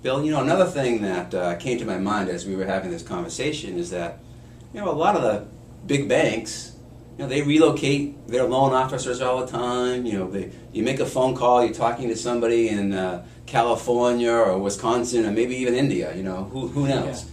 Bill, another thing that came to my mind as we were having this conversation is that, a lot of the big banks, they relocate their loan officers all the time. You make a phone call, you're talking to somebody in California or Wisconsin or maybe even India. Who knows?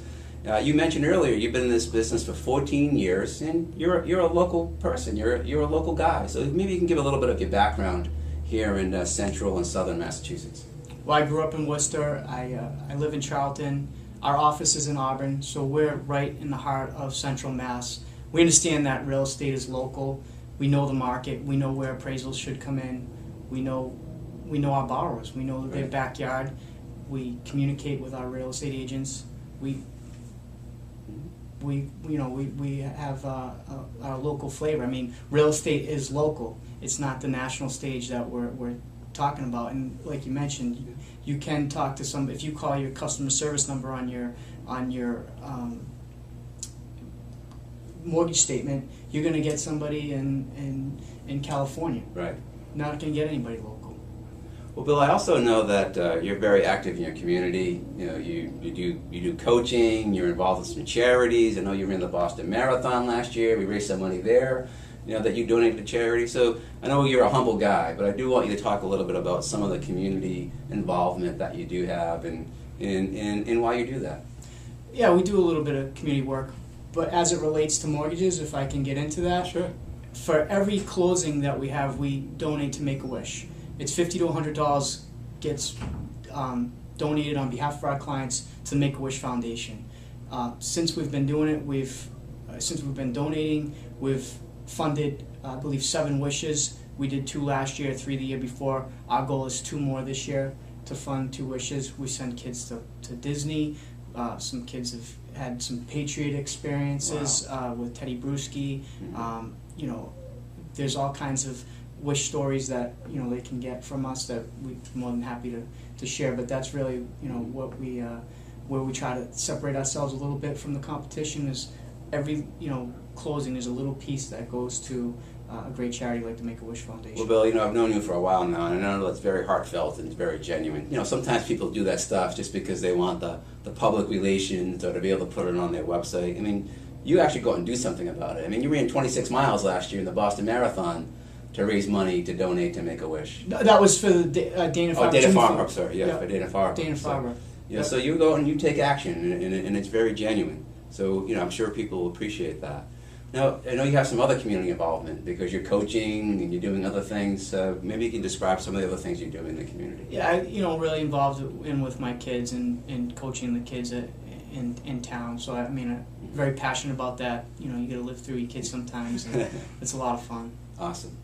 Yeah. You mentioned earlier you've been in this business for 14 years, and you're a local person. You're a local guy. So maybe you can give a little bit of your background here in central and southern Massachusetts. Well, I grew up in Worcester. I live in Charlton. Our office is in Auburn, so we're right in the heart of central Mass. We understand that real estate is local. We know the market. We know where appraisals should come in. We know our borrowers. We know their backyard. We communicate with our real estate agents. We have our local flavor. I mean, real estate is local. It's not the national stage that we're talking about. And like you mentioned, you can talk to some. If you call your customer service number on your mortgage statement, you're going to get somebody in California. Right. Not going to get anybody local. Well, Bill, I also know that you're very active in your community. You do coaching. You're involved in some charities. I know you ran the Boston Marathon last year. We raised some money there. That you donate to charity. So I know you're a humble guy, but I do want you to talk a little bit about some of the community involvement that you do have and why you do that. Yeah, we do a little bit of community work, but as it relates to mortgages, if I can get into that, sure. For every closing that we have, we donate to Make-A-Wish. It's $50 to $100 gets donated on behalf of our clients to the Make-A-Wish Foundation. Since we've been doing it, since we've been donating, we've funded, I believe, 7 wishes. We did 2 last year, 3 the year before. Our goal is 2 more this year to fund 2 wishes. We send kids to Disney. Some kids have had some Patriot experiences with Teddy Bruschi. Mm-hmm. There's all kinds of wish stories that they can get from us that we're more than happy to share. But that's really what we where we try to separate ourselves a little bit from the competition is every closing is a little piece that goes to a great charity like the Make-A-Wish Foundation. Well, Bill, I've known you for a while now, and I know that's very heartfelt and it's very genuine. Sometimes people do that stuff just because they want the public relations or to be able to put it on their website. I mean, you actually go out and do something about it. I mean, you ran 26 miles last year in the Boston Marathon to raise money to donate to Make-A-Wish. That was for the Dana-Farber. Oh, Dana-Farber, I'm sorry. Yeah, for Dana-Farber. Dana-Farber. Yeah, so you go and you take action, and it's very genuine. So, I'm sure people will appreciate that. Now, I know you have some other community involvement because you're coaching and you're doing other things. Maybe you can describe some of the other things you do in the community. Yeah, I really involved with my kids and coaching the kids in town. So, I'm very passionate about that. You got to live through your kids sometimes, and it's a lot of fun. Awesome.